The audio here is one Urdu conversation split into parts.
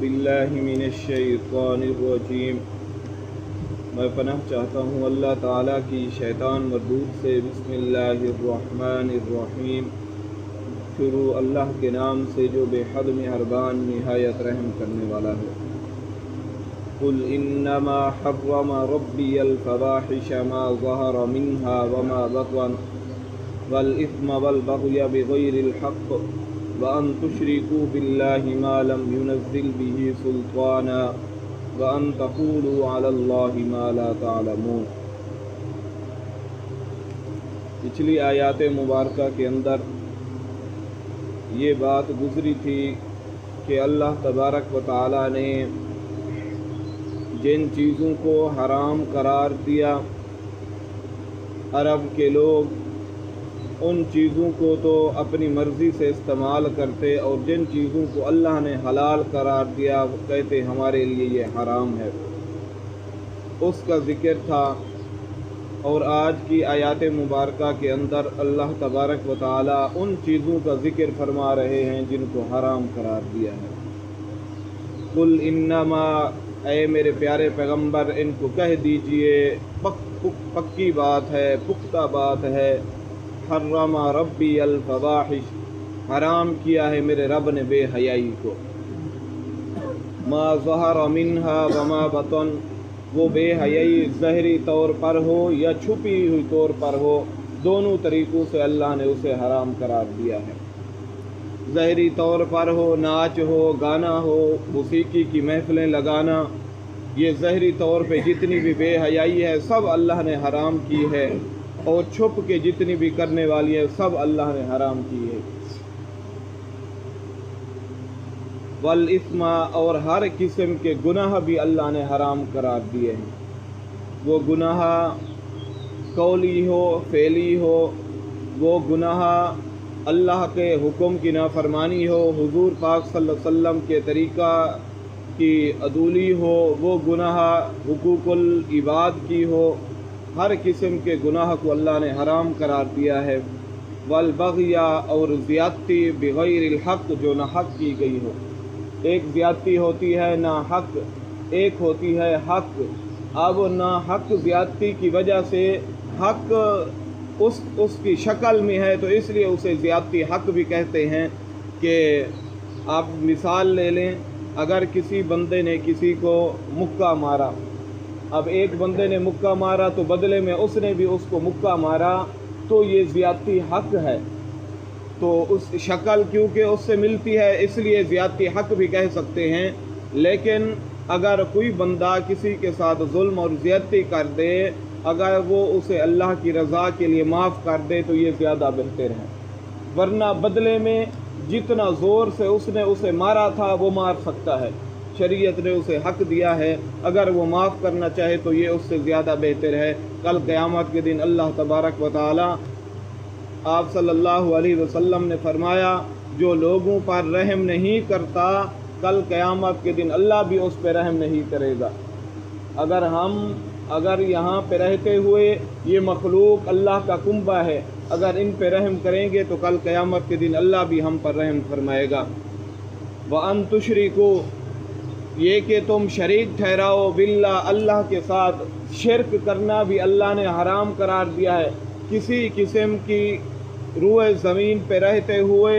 باللہ من الشیطان الرجیم۔ میں پناہ چاہتا ہوں اللہ تعالیٰ کی شیطان مردود سے۔ بسم اللہ الرحمن الرحیم۔ شروع اللہ کے نام سے جو بے حد مہربان نہایت رحم کرنے والا ہے۔ قل انما حرم ربی الفواحش ما ظہر منها وما بطن والإثم والبغي بغیر الحق وأن تشركوا بالله ما لم ينزل به سلطانا وأن تقولوا على الله ما لا تعلمون۔ پچھلی آیات مبارکہ کے اندر یہ بات گزری تھی کہ اللہ تبارک و تعالی نے جن چیزوں کو حرام قرار دیا، عرب کے لوگ ان چیزوں کو تو اپنی مرضی سے استعمال کرتے، اور جن چیزوں کو اللہ نے حلال قرار دیا وہ کہتے ہمارے لیے یہ حرام ہے، اس کا ذکر تھا۔ اور آج کی آیات مبارکہ کے اندر اللہ تبارک و تعالی ان چیزوں کا ذکر فرما رہے ہیں جن کو حرام قرار دیا ہے۔ قل انما، اے میرے پیارے پیغمبر ان کو کہہ دیجئے، پکی بات ہے، پختہ بات ہے، حرم ربی الفواحش، حرام کیا ہے میرے رب نے بے حیائی کو، ما ظہر منها وما بطن، وہ بے حیائی ظاہری طور پر ہو یا چھپی ہوئی طور پر ہو، دونوں طریقوں سے اللہ نے اسے حرام قرار دیا ہے۔ ظاہری طور پر ہو، ناچ ہو، گانا ہو، موسیقی کی محفلیں لگانا، یہ ظاہری طور پہ جتنی بھی بے حیائی ہے سب اللہ نے حرام کی ہے، اور چھپ کے جتنی بھی کرنے والی ہے سب اللہ نے حرام کی ہے۔ والاسم، اور ہر قسم کے گناہ بھی اللہ نے حرام قرار دیے ہیں۔ وہ گناہ قولی ہو، فعلی ہو، وہ گناہ اللہ کے حکم کی نافرمانی ہو، حضور پاک صلی اللہ علیہ وسلم کے طریقہ کی عدولی ہو، وہ گناہ حقوق العباد کی ہو، ہر قسم کے گناہ کو اللہ نے حرام قرار دیا ہے۔ والبغی، اور زیادتی بغیر الحق، جو نہ حق کی گئی ہو۔ ایک زیادتی ہوتی ہے نہ حق، ایک ہوتی ہے حق۔ اب نہ حق زیادتی کی وجہ سے حق اس کی شکل میں ہے تو اس لیے اسے زیادتی حق بھی کہتے ہیں۔ کہ آپ مثال لے لیں، اگر کسی بندے نے کسی کو مکہ مارا، اب ایک بندے نے مکہ مارا تو بدلے میں اس نے بھی اس کو مکہ مارا، تو یہ زیادتی حق ہے۔ تو اس شکل کیونکہ اس سے ملتی ہے اس لیے زیادتی حق بھی کہہ سکتے ہیں۔ لیکن اگر کوئی بندہ کسی کے ساتھ ظلم اور زیادتی کر دے، اگر وہ اسے اللہ کی رضا کے لیے معاف کر دے تو یہ زیادہ بہتر ہے، ورنہ بدلے میں جتنا زور سے اس نے اسے مارا تھا وہ مار سکتا ہے، شریعت نے اسے حق دیا ہے، اگر وہ معاف کرنا چاہے تو یہ اس سے زیادہ بہتر ہے۔ کل قیامت کے دن اللہ تبارک و تعالی، آپ صلی اللہ علیہ وسلم نے فرمایا جو لوگوں پر رحم نہیں کرتا کل قیامت کے دن اللہ بھی اس پہ رحم نہیں کرے گا۔ اگر یہاں پہ رہتے ہوئے یہ مخلوق اللہ کا کنبہ ہے، اگر ان پہ رحم کریں گے تو کل قیامت کے دن اللہ بھی ہم پر رحم فرمائے گا۔ وَأَن تُشْرِكُوا، یہ کہ تم شریک ٹھہراؤ، باللہ، اللہ کے ساتھ شرک کرنا بھی اللہ نے حرام قرار دیا ہے۔ کسی قسم کی روئے زمین پہ رہتے ہوئے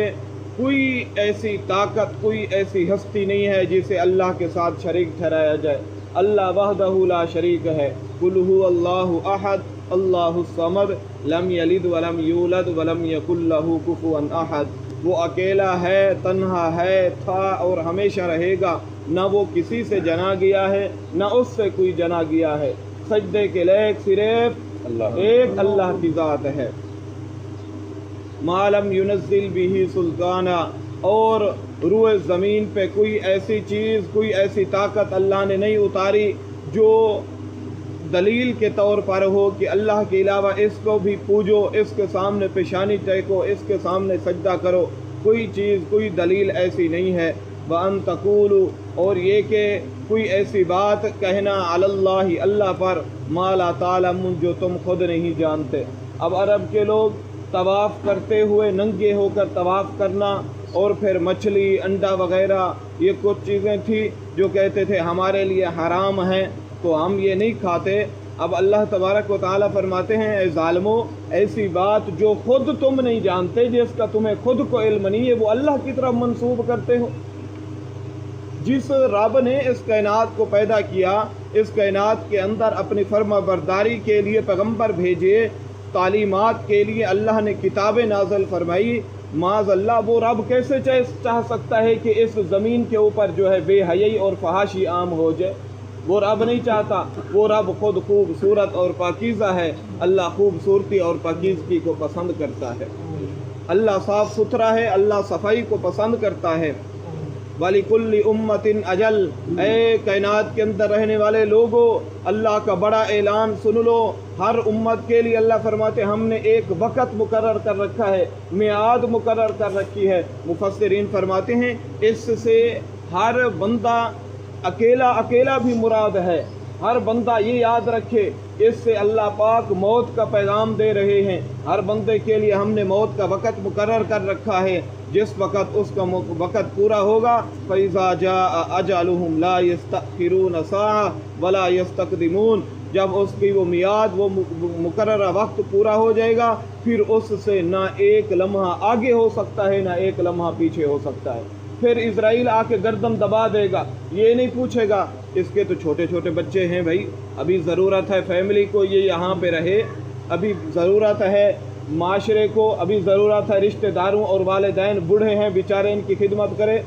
کوئی ایسی طاقت، کوئی ایسی ہستی نہیں ہے جسے اللہ کے ساتھ شریک ٹھہرایا جائے۔ اللہ وحدہ لا شریک ہے۔ قل هو اللہ احد اللہ الصمد لم یلد ولم یولد ولم یکن لہ کفوا احد، وہ اکیلا ہے، تنہا ہے، تھا اور ہمیشہ رہے گا، نہ وہ کسی سے جنا گیا ہے نہ اس سے کوئی جنا گیا ہے، سجدے کے لائق صرف ایک اللہ کی ذات ہے۔ ما لم ينزل به سلطانا، اور روئے زمین پہ کوئی ایسی چیز، کوئی ایسی طاقت اللہ نے نہیں اتاری جو دلیل کے طور پر ہو کہ اللہ کے علاوہ اس کو بھی پوجو، اس کے سامنے پیشانی ٹیکو، اس کے سامنے سجدہ کرو، کوئی چیز، کوئی دلیل ایسی نہیں ہے۔ وَأَن تَقُولُوا، اور یہ کہ کوئی ایسی بات کہنا علی اللہ، اللہ پر، ما لا تعلمون، جو تم خود نہیں جانتے۔ اب عرب کے لوگ طواف کرتے ہوئے ننگے ہو کر طواف کرنا، اور پھر مچھلی انڈا وغیرہ یہ کچھ چیزیں تھیں جو کہتے تھے ہمارے لیے حرام ہیں تو ہم یہ نہیں کھاتے۔ اب اللہ تبارک و تعالیٰ فرماتے ہیں اے ظالمو، ایسی بات جو خود تم نہیں جانتے، جس کا تمہیں خود کو علم نہیں ہے، وہ اللہ کی طرف منسوب کرتے ہو۔ جس رب نے اس کائنات کو پیدا کیا، اس کائنات کے اندر اپنی فرما برداری کے لیے پیغمبر بھیجے، تعلیمات کے لیے اللہ نے کتابیں نازل فرمائی، معاذ اللہ وہ رب کیسے چاہ سکتا ہے کہ اس زمین کے اوپر جو ہے بے حیائی اور فحاشی عام ہو جائے؟ وہ رب نہیں چاہتا۔ وہ رب خود خوبصورت اور پاکیزہ ہے۔ اللہ خوبصورتی اور پاکیزگی کو پسند کرتا ہے۔ اللہ صاف ستھرا ہے، اللہ صفائی کو پسند کرتا ہے۔ وَلِكُلِّ أُمَّةٍ أَجَلٌ، اے کائنات کے اندر رہنے والے لوگوں، اللہ کا بڑا اعلان سن لو۔ ہر امت کے لیے اللہ فرماتے ہم نے ایک وقت مقرر کر رکھا ہے، میعاد مقرر کر رکھی ہے۔ مفسرین فرماتے ہیں اس سے ہر بندہ اکیلا بھی مراد ہے۔ ہر بندہ یہ یاد رکھے، اس سے اللہ پاک موت کا پیغام دے رہے ہیں۔ ہر بندے کے لیے ہم نے موت کا وقت مقرر کر رکھا ہے، جس وقت اس کا وقت پورا ہوگا فَإِذَا جَاءَ أَجَلُهُمْ لَا يَسْتَأْخِرُونَ سَاعَةً وَلَا يَسْتَقْدِمُونَ، جب اس کی وہ میعاد، وہ مقررہ وقت پورا ہو جائے گا، پھر اس سے نہ ایک لمحہ آگے ہو سکتا ہے، نہ ایک لمحہ پیچھے ہو سکتا ہے۔ پھر اسرائیل آ کے گردن دبا دے گا، یہ نہیں پوچھے گا اس کے تو چھوٹے چھوٹے بچے ہیں بھائی، ابھی ضرورت ہے فیملی کو یہ یہاں پہ رہے، ابھی ضرورت ہے معاشرے کو، ابھی ضرورت ہے رشتہ داروں اور والدین بوڑھے ہیں بیچارے ان کی خدمت کرے۔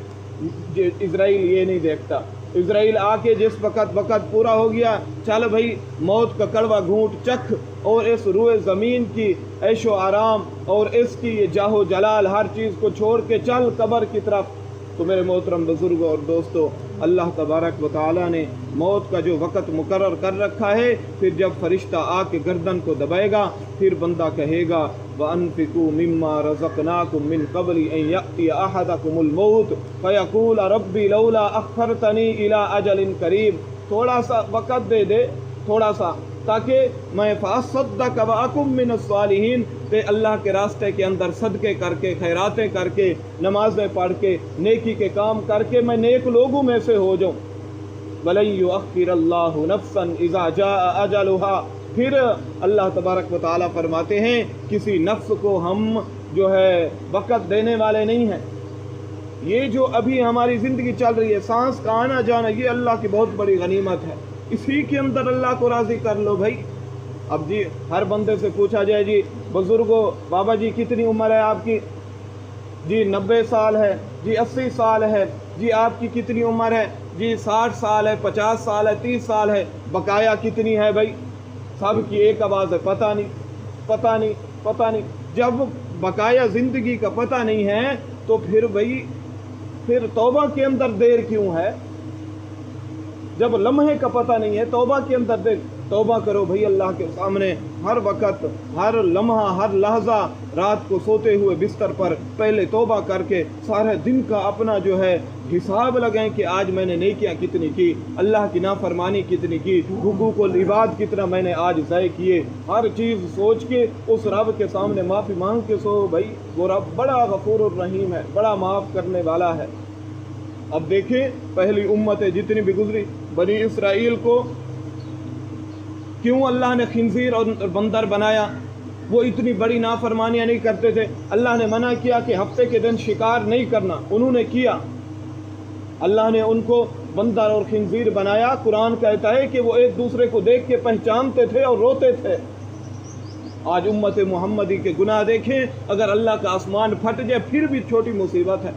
اسرائیل یہ نہیں دیکھتا۔ اسرائیل آ کے جس وقت پورا ہو گیا، چل بھائی موت کا کڑوا گھونٹ چکھ، اور اس روئے زمین کی عیش و آرام اور اس کی یہ جاہ و جلال ہر چیز کو چھوڑ کے چل قبر کی طرف۔ تو میرے محترم بزرگوں اور دوستو، اللہ تبارک و تعالیٰ نے موت کا جو وقت مقرر کر رکھا ہے، پھر جب فرشتہ آ کے گردن کو دبائے گا، پھر بندہ کہے گا وَأَنفِقُوا مِمَّا رَزَقْنَاكُم مِّن قَبْلِ أَن يَأْتِيَ أَحَدَكُمُ الْمَوْتُ فَيَقُولَ رَبِّ لَوْلَا أَخَّرْتَنِي إِلَىٰ أَجَلٍ قَرِيبٍ، تھوڑا سا وقت دے دے، تھوڑا سا، تاکہ میں فَأَصَّدَّقَ وَأَكُن مِّنَ الصَّالِحِينَ، کہ اللہ کے راستے کے اندر صدقے کر کے، خیراتیں کر کے، نمازیں پڑھ کے، نیکی کے کام کر کے میں نیک لوگوں میں سے ہو جاؤں۔ وَلَن يُؤَخِّرَ اللَّهُ نَفْسًا إِذَا جَاءَ أَجَلُهَا، پھر اللہ تبارک و تعالیٰ فرماتے ہیں کسی نفس کو ہم جو ہے وقت دینے والے نہیں ہیں۔ یہ جو ابھی ہماری زندگی چل رہی ہے، سانس کا آنا جانا، یہ اللہ کی بہت بڑی غنیمت ہے، اسی کے اندر اللہ کو راضی کر لو بھائی۔ اب جی ہر بندے سے پوچھا جائے جی بزرگوں، بابا جی کتنی عمر ہے آپ کی؟ جی 90 سال ہے، جی 80 سال ہے، جی آپ کی کتنی عمر ہے؟ جی 60 سال ہے، 50 سال ہے، 30 سال ہے، بقایا کتنی ہے بھائی؟ سب کی ایک آواز ہے پتہ نہیں، پتہ نہیں، پتہ نہیں۔ جب بقایا زندگی کا پتہ نہیں ہے تو پھر بھائی پھر توبہ کے اندر دیر کیوں ہے؟ جب لمحے کا پتہ نہیں ہے، توبہ کے اندر دیر، توبہ کرو بھائی اللہ کے سامنے، ہر وقت، ہر لمحہ، ہر لحظہ، رات کو سوتے ہوئے بستر پر پہلے توبہ کر کے سارے دن کا اپنا جو ہے حساب لگائیں کہ آج میں نے نیکیاں کتنی کی، اللہ کی نافرمانی کتنی کی، حقوق العباد کتنا میں نے آج ضائع کیے، ہر چیز سوچ کے اس رب کے سامنے معافی مانگ کے سو بھائی، وہ رب بڑا غفور الرحیم ہے، بڑا معاف کرنے والا ہے۔ اب دیکھیں پہلی امتیں جتنی بھی گزری، بنی اسرائیل کو کیوں اللہ نے خنزیر اور بندر بنایا؟ وہ اتنی بڑی نافرمانیاں نہیں کرتے تھے، اللہ نے منع کیا کہ ہفتے کے دن شکار نہیں کرنا، انہوں نے کیا، اللہ نے ان کو بندر اور خنزیر بنایا۔ قرآن کہتا ہے کہ وہ ایک دوسرے کو دیکھ کے پہچانتے تھے اور روتے تھے۔ آج امت محمدی کے گناہ دیکھیں، اگر اللہ کا آسمان پھٹ جائے پھر بھی چھوٹی مصیبت ہے۔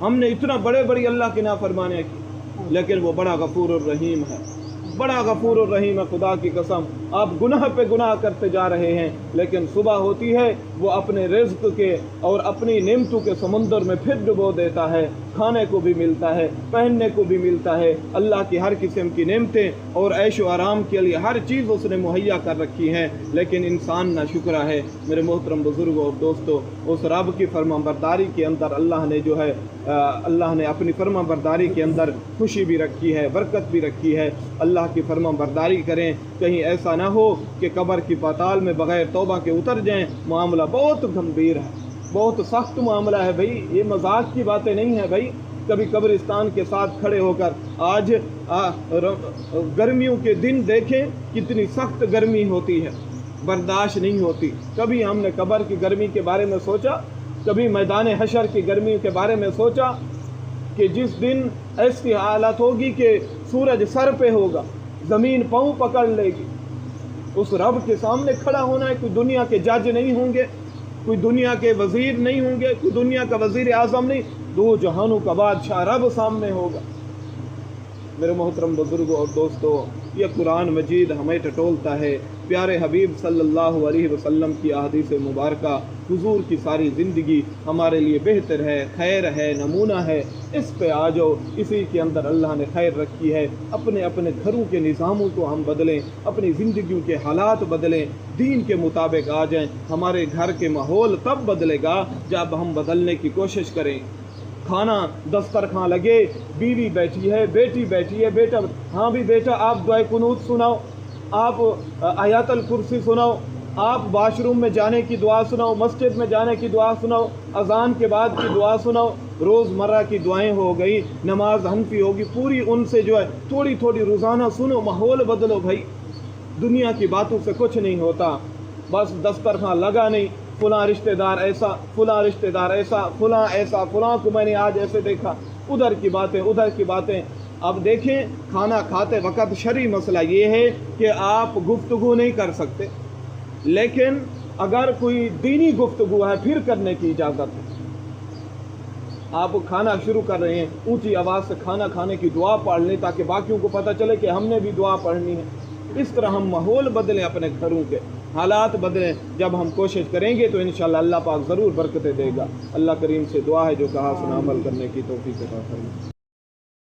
ہم نے اتنا بڑی اللہ کی نافرمانیاں کی، لیکن وہ بڑا غفور الرحیم ہے، بڑا غفور الرحیم ہے، خدا کی قسم۔ آپ گناہ پہ گناہ کرتے جا رہے ہیں، لیکن صبح ہوتی ہے وہ اپنے رزق کے اور اپنی نعمتوں کے سمندر میں پھر ڈبو دیتا ہے، کھانے کو بھی ملتا ہے، پہننے کو بھی ملتا ہے، اللہ کی ہر قسم کی نعمتیں اور عیش و آرام کے لیے ہر چیز اس نے مہیا کر رکھی ہے، لیکن انسان نہ شکرا ہے۔ میرے محترم بزرگوں اور دوستو، اس رب کی فرما برداری کے اندر اللہ نے جو ہے اللہ نے اپنی فرما برداری کے اندر خوشی بھی رکھی ہے، برکت بھی رکھی ہے۔ اللہ کی فرما برداری کریں، کہیں ایسا نہ ہو کہ قبر کی پاتال میں بغیر توبہ کے اتر جائیں، معاملہ بہت گمبھیر ہے، بہت سخت معاملہ ہے بھائی، یہ مذاق کی باتیں نہیں ہیں بھائی۔ کبھی قبرستان کے ساتھ کھڑے ہو کر آج گرمیوں کے دن دیکھیں کتنی سخت گرمی ہوتی ہے، برداشت نہیں ہوتی۔ کبھی ہم نے قبر کی گرمی کے بارے میں سوچا؟ کبھی میدان حشر کی گرمی کے بارے میں سوچا کہ جس دن ایسی حالت ہوگی کہ سورج سر پہ ہوگا، زمین پاؤں پکڑ لے گی، اس رب کے سامنے کھڑا ہونا ہے۔ کوئی دنیا کے جج نہیں ہوں گے، کوئی دنیا کے وزیر نہیں ہوں گے، کوئی دنیا کا وزیر اعظم نہیں، دو جہانوں کا بادشاہ رب سامنے ہوگا۔ میرے محترم بزرگوں اور دوستو، یہ قرآن مجید ہمیں ٹٹولتا ہے پیارے حبیب صلی اللہ علیہ وسلم کی احادیث مبارکہ۔ حضور کی ساری زندگی ہمارے لیے بہتر ہے، خیر ہے، نمونہ ہے، اس پہ آ جاؤ۔ اسی کے اندر اللہ نے خیر رکھی ہے۔ اپنے اپنے گھروں کے نظاموں کو ہم بدلیں، اپنی زندگیوں کے حالات بدلیں، دین کے مطابق آ جائیں۔ ہمارے گھر کے ماحول تب بدلے گا جب ہم بدلنے کی کوشش کریں۔ کھانا دسترخوان لگے، بیوی بیٹھی ہے، بیٹی بیٹھی ہے، بیٹا ہاں بھی بیٹا آپ دعائے قنوت سناؤ، آپ آیات الکرسی سناؤ، آپ واش روم میں جانے کی دعا سناؤ، مسجد میں جانے کی دعا سناؤ، اذان کے بعد کی دعا سناؤ، روزمرہ کی دعائیں ہو گئی، نماز حنفی ہوگی، پوری ان سے جو ہے تھوڑی تھوڑی روزانہ سنو، ماحول بدلو بھائی۔ دنیا کی باتوں سے کچھ نہیں ہوتا، بس دسترخوان لگا نہیں، فلاں رشتہ دار ایسا، فلاں رشتہ دار ایسا، فلاں ایسا، فلاں کو میں نے آج ایسے دیکھا، ادھر کی باتیں، ادھر کی باتیں۔ اب دیکھیں کھانا کھاتے وقت شرعی مسئلہ یہ ہے کہ آپ گفتگو نہیں کر سکتے، لیکن اگر کوئی دینی گفتگو ہے پھر کرنے کی اجازت ہے۔ آپ کھانا شروع کر رہے ہیں، اونچی آواز سے کھانا کھانے کی دعا پڑھ لیں تاکہ باقیوں کو پتہ چلے کہ ہم نے بھی دعا پڑھنی ہے۔ اس طرح ہم ماحول بدلیں، اپنے گھروں کے حالات بدلیں۔ جب ہم کوشش کریں گے تو انشاءاللہ اللہ پاک ضرور برکتیں دے گا۔ اللہ کریم سے دعا ہے جو کہا سنا عمل کرنے کی توفیق عطا فرمائے۔